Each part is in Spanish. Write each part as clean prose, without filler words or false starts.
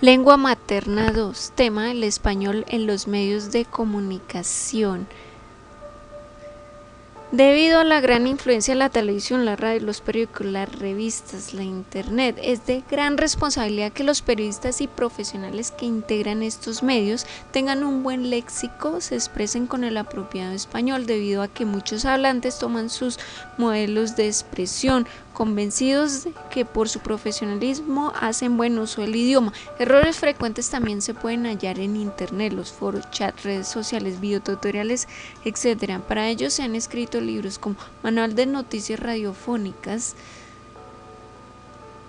Lengua materna 2. Tema: el español en los medios de comunicación. Debido a la gran influencia de la televisión, la radio, los periódicos, las revistas, la internet, es de gran responsabilidad que los periodistas y profesionales que integran estos medios tengan un buen léxico, se expresen con el apropiado español, debido a que muchos hablantes toman sus modelos de expresión, convencidos de que por su profesionalismo hacen buen uso del idioma. Errores frecuentes también se pueden hallar en internet, los foros, chats, redes sociales, videotutoriales, etc. Para ello se han escrito libros como Manual de Noticias Radiofónicas,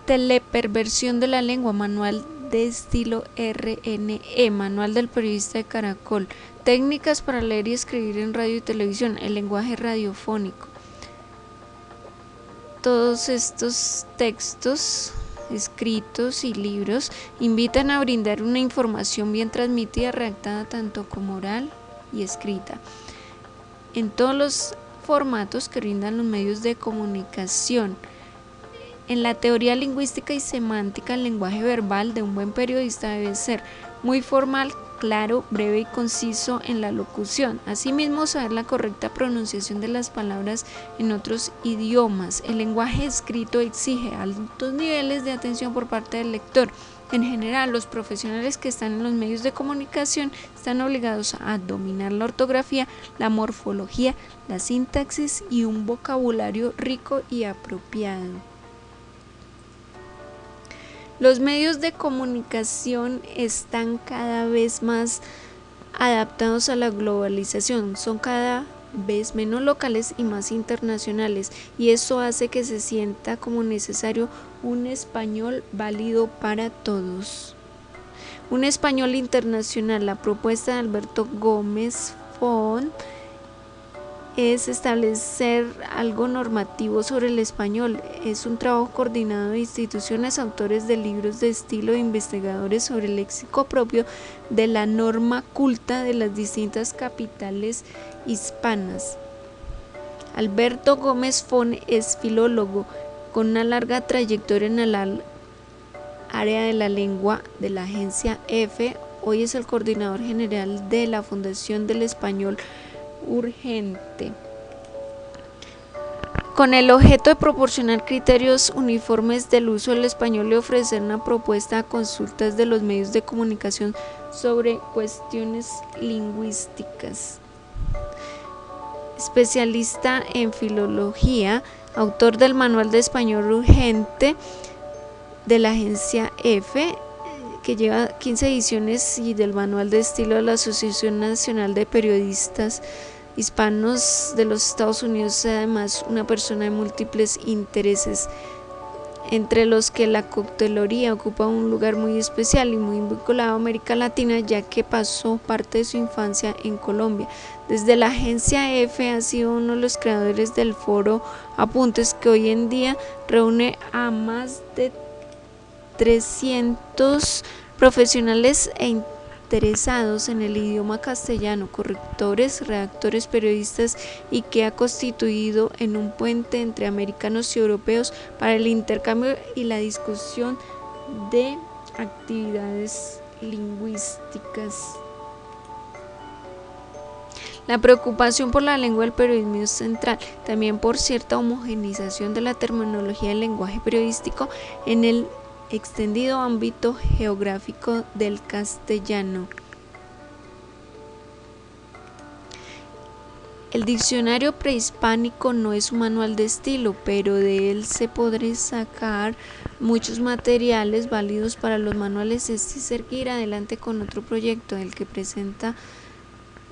Teleperversión de la Lengua, Manual de Estilo RNE, Manual del Periodista de Caracol, Técnicas para leer y escribir en radio y televisión, el lenguaje radiofónico. Todos estos textos escritos y libros invitan a brindar una información bien transmitida, redactada tanto como oral y escrita, en todos los formatos que brindan los medios de comunicación. En la teoría lingüística y semántica, el lenguaje verbal de un buen periodista debe ser muy formal, claro, breve y conciso en la locución. Asimismo, saber la correcta pronunciación de las palabras en otros idiomas. El lenguaje escrito exige altos niveles de atención por parte del lector. En general, los profesionales que están en los medios de comunicación están obligados a dominar la ortografía, la morfología, la sintaxis y un vocabulario rico y apropiado. Los medios de comunicación están cada vez más adaptados a la globalización, son cada vez menos locales y más internacionales, y eso hace que se sienta como necesario un español válido para todos. Un español internacional. La propuesta de Alberto Gómez Font es establecer algo normativo sobre el español. Es un trabajo coordinado de instituciones, autores de libros de estilo e investigadores sobre el léxico propio de la norma culta de las distintas capitales hispanas. Alberto Gómez Font es filólogo con una larga trayectoria en el área de la lengua de la agencia EFE. Hoy es el coordinador general de la Fundación del Español Urgente, con el objeto de proporcionar criterios uniformes del uso del español y ofrecer una propuesta a consultas de los medios de comunicación sobre cuestiones lingüísticas. Especialista en filología, autor del Manual de Español Urgente de la agencia EFE, que lleva 15 ediciones, y del Manual de Estilo de la Asociación Nacional de Periodistas Hispanos de los Estados Unidos. Además, una persona de múltiples intereses, entre los que la coctelería ocupa un lugar muy especial y muy vinculado a América Latina, ya que pasó parte de su infancia en Colombia. Desde la agencia EFE ha sido uno de los creadores del foro Apuntes, que hoy en día reúne a más de 300 profesionales e interesados en el idioma castellano, correctores, redactores, periodistas, y que ha constituido en un puente entre americanos y europeos para el intercambio y la discusión de actividades lingüísticas. La preocupación por la lengua del periodismo es central, también por cierta homogeneización de la terminología del lenguaje periodístico en el extendido ámbito geográfico del castellano. El diccionario prehispánico no es un manual de estilo, pero de él se podrán sacar muchos materiales válidos para los manuales. Es seguir adelante con otro proyecto, el que presenta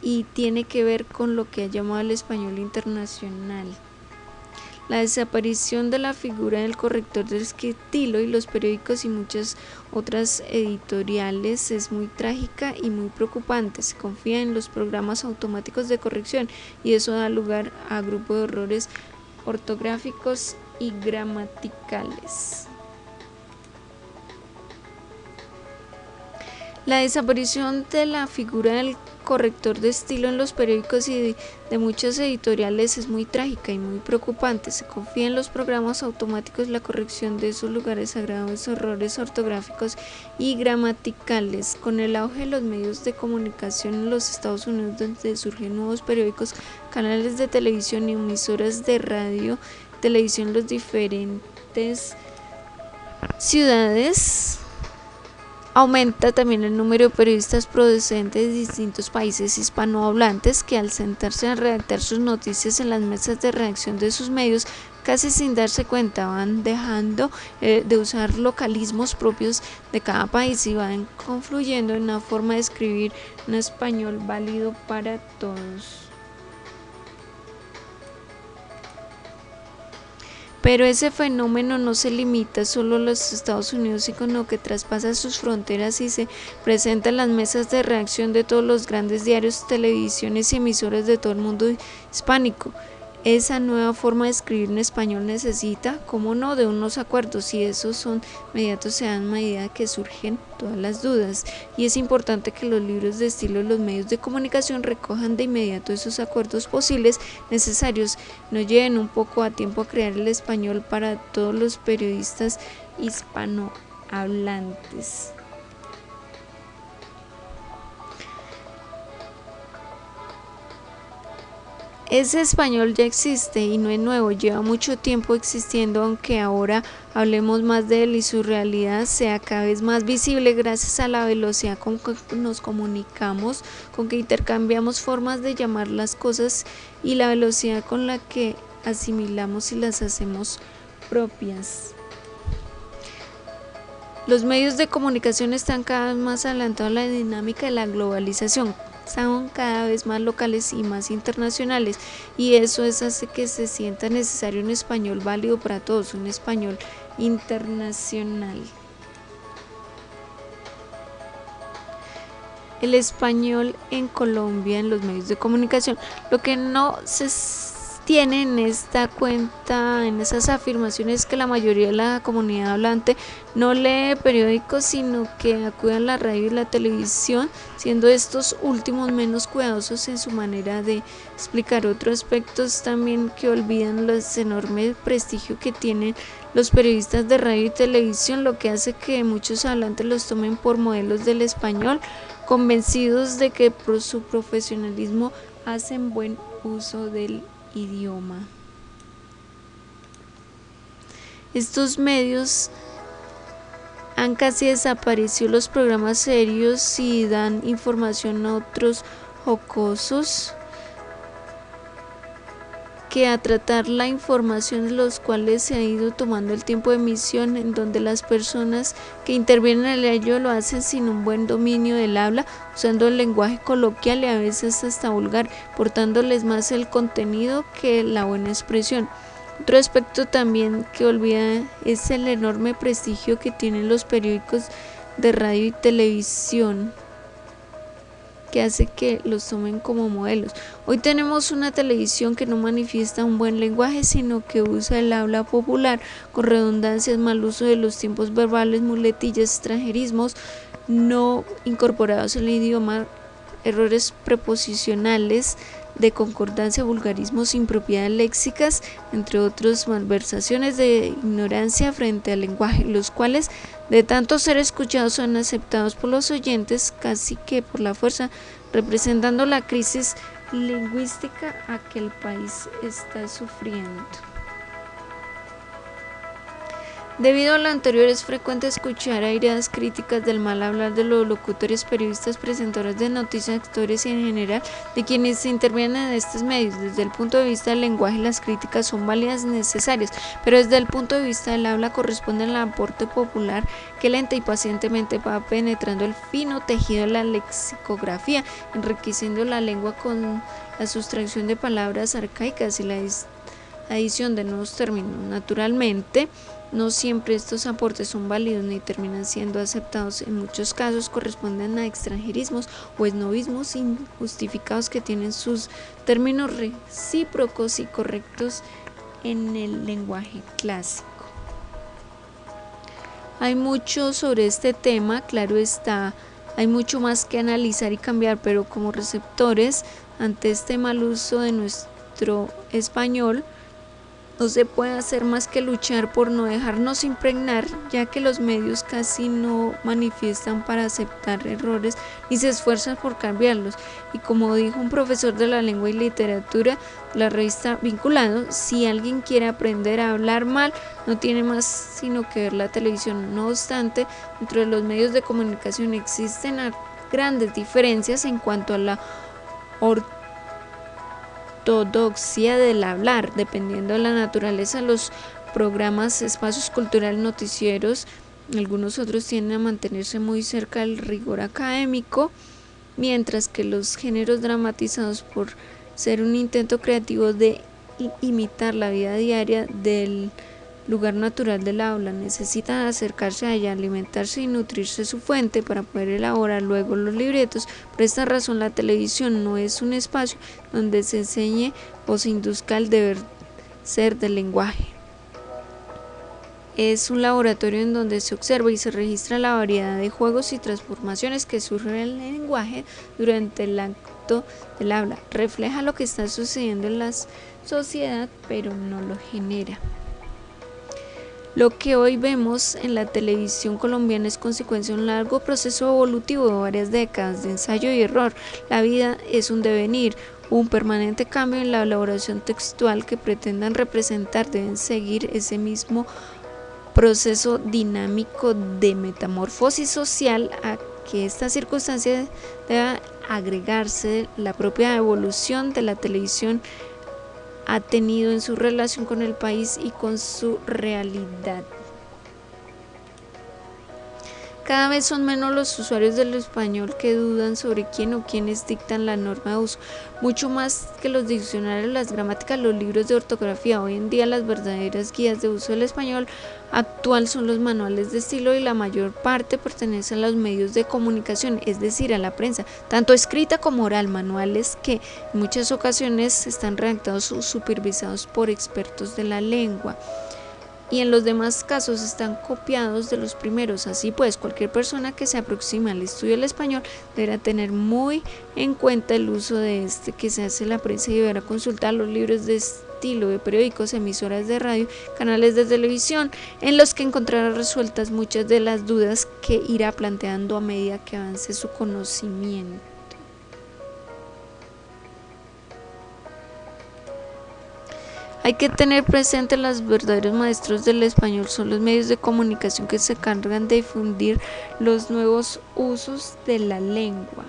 y tiene que ver con lo que ha llamado el español internacional. La desaparición de la figura del corrector de estilo y los periódicos y muchas otras editoriales es muy trágica y muy preocupante. Se confía en los programas automáticos de corrección y eso da lugar a grupos de errores ortográficos y gramaticales. La desaparición de la figura del corrector de estilo en los periódicos y de muchas editoriales es muy trágica y muy preocupante. Se confía en los programas automáticos la corrección de esos lugares sagrados, errores ortográficos y gramaticales. Con el auge de los medios de comunicación en los Estados Unidos, donde surgen nuevos periódicos, canales de televisión y emisoras de radio, televisión en las diferentes ciudades, aumenta también el número de periodistas procedentes de distintos países hispanohablantes que al sentarse a redactar sus noticias en las mesas de redacción de sus medios, casi sin darse cuenta van dejando de usar localismos propios de cada país y van confluyendo en una forma de escribir un español válido para todos. Pero ese fenómeno no se limita solo a los Estados Unidos, sino que traspasa sus fronteras y se presenta en las mesas de redacción de todos los grandes diarios, televisiones y emisoras de todo el mundo hispánico. Esa nueva forma de escribir en español necesita, como no, de unos acuerdos, y esos son inmediatos, se dan a medida que surgen todas las dudas, y es importante que los libros de estilo de los medios de comunicación recojan de inmediato esos acuerdos posibles necesarios, no lleven un poco a tiempo a crear el español para todos los periodistas hispanohablantes. Ese español ya existe y no es nuevo, lleva mucho tiempo existiendo, aunque ahora hablemos más de él y su realidad sea cada vez más visible gracias a la velocidad con que nos comunicamos, con que intercambiamos formas de llamar las cosas y la velocidad con la que asimilamos y las hacemos propias. Los medios de comunicación están cada vez más adelantados a la dinámica de la globalización. Son cada vez más locales y más internacionales, y eso hace que se sienta necesario un español válido para todos, un español internacional. El español en Colombia en los medios de comunicación, lo que no se tiene en esta cuenta, en esas afirmaciones, que la mayoría de la comunidad hablante no lee periódicos, sino que acude a la radio y la televisión, siendo estos últimos menos cuidadosos en su manera de explicar. Otros aspectos también que olvidan los enorme prestigio que tienen los periodistas de radio y televisión, lo que hace que muchos hablantes los tomen por modelos del español, convencidos de que por su profesionalismo hacen buen uso del idioma. Estos medios han casi desaparecido los programas serios y dan información a otros jocosos que a tratar la información, de los cuales se ha ido tomando el tiempo de emisión, en donde las personas que intervienen en ello lo hacen sin un buen dominio del habla, usando el lenguaje coloquial y a veces hasta vulgar, portándoles más el contenido que la buena expresión. Otro aspecto también que olvida es el enorme prestigio que tienen los periódicos de radio y televisión, que hace que los tomen como modelos. Hoy tenemos una televisión que no manifiesta un buen lenguaje, sino que usa el habla popular con redundancias, mal uso de los tiempos verbales, muletillas, extranjerismos no incorporados en el idioma, errores preposicionales, de concordancia, vulgarismos, impropiedades léxicas, entre otras malversaciones de ignorancia frente al lenguaje, los cuales de tanto ser escuchados son aceptados por los oyentes casi que por la fuerza, representando la crisis lingüística a que el país está sufriendo. Debido a lo anterior, es frecuente escuchar airadas críticas del mal hablar de los locutores, periodistas, presentadores de noticias, actores y en general de quienes intervienen en estos medios. Desde el punto de vista del lenguaje, las críticas son válidas y necesarias, pero desde el punto de vista del habla corresponde al aporte popular que lenta y pacientemente va penetrando el fino tejido de la lexicografía, enriqueciendo la lengua con la sustracción de palabras arcaicas y la adición de nuevos términos. Naturalmente, no siempre estos aportes son válidos ni terminan siendo aceptados. En muchos casos corresponden a extranjerismos o esnovismos injustificados que tienen sus términos recíprocos y correctos en el lenguaje clásico. Hay mucho sobre este tema, claro está. Hay mucho más que analizar y cambiar, pero como receptores ante este mal uso de nuestro español, no se puede hacer más que luchar por no dejarnos impregnar, ya que los medios casi no manifiestan para aceptar errores ni se esfuerzan por cambiarlos. Y como dijo un profesor de la lengua y literatura de la revista Vinculado, si alguien quiere aprender a hablar mal, no tiene más sino que ver la televisión. No obstante, dentro de los medios de comunicación existen grandes diferencias en cuanto a la ortodoxia del hablar, dependiendo de la naturaleza. Los programas, espacios culturales, noticieros, algunos otros tienden a mantenerse muy cerca del rigor académico, mientras que los géneros dramatizados, por ser un intento creativo de imitar la vida diaria del lugar natural del aula, necesitan acercarse a ella, alimentarse y nutrirse su fuente para poder elaborar luego los libretos. Por esta razón, la televisión no es un espacio donde se enseñe o se induzca el deber ser del lenguaje. Es un laboratorio en donde se observa y se registra la variedad de juegos y transformaciones que surgen en el lenguaje durante el acto del habla. Refleja lo que está sucediendo en la sociedad, pero no lo genera. Lo que hoy vemos en la televisión colombiana es consecuencia de un largo proceso evolutivo de varias décadas de ensayo y error. La vida es un devenir, un permanente cambio en la elaboración textual que pretendan representar. Deben seguir ese mismo proceso dinámico de metamorfosis social. A que esta circunstancia debe agregarse la propia evolución de la televisión ha tenido en su relación con el país y con su realidad. Cada vez son menos los usuarios del español que dudan sobre quién o quiénes dictan la norma de uso. Mucho más que los diccionarios, las gramáticas, los libros de ortografía. Hoy en día las verdaderas guías de uso del español actual son los manuales de estilo, y la mayor parte pertenece a los medios de comunicación, es decir, a la prensa, tanto escrita como oral, manuales que en muchas ocasiones están redactados o supervisados por expertos de la lengua, y en los demás casos están copiados de los primeros. Así pues, cualquier persona que se aproxime al estudio del español deberá tener muy en cuenta el uso de este que se hace en la prensa, y deberá consultar los libros de estilo de periódicos, emisoras de radio, canales de televisión, en los que encontrará resueltas muchas de las dudas que irá planteando a medida que avance su conocimiento. Hay que tener presente que los verdaderos maestros del español son los medios de comunicación que se encargan de difundir los nuevos usos de la lengua.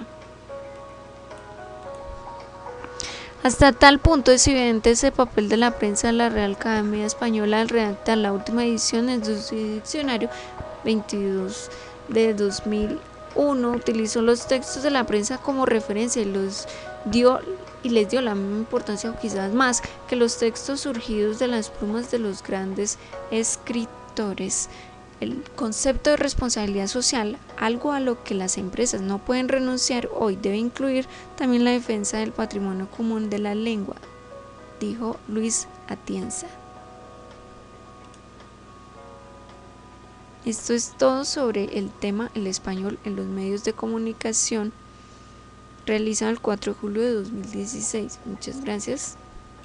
Hasta tal punto es evidente ese papel de la prensa de la Real Academia Española al redactar la última edición de su diccionario 22 de 2001. Utilizó los textos de la prensa como referencia y les dio la misma importancia, o quizás más, que los textos surgidos de las plumas de los grandes escritores. El concepto de responsabilidad social, algo a lo que las empresas no pueden renunciar hoy, debe incluir también la defensa del patrimonio común de la lengua, dijo Luis Atienza. Esto es todo sobre el tema el español en los medios de comunicación, realizado el 4 de julio de 2016. Muchas gracias.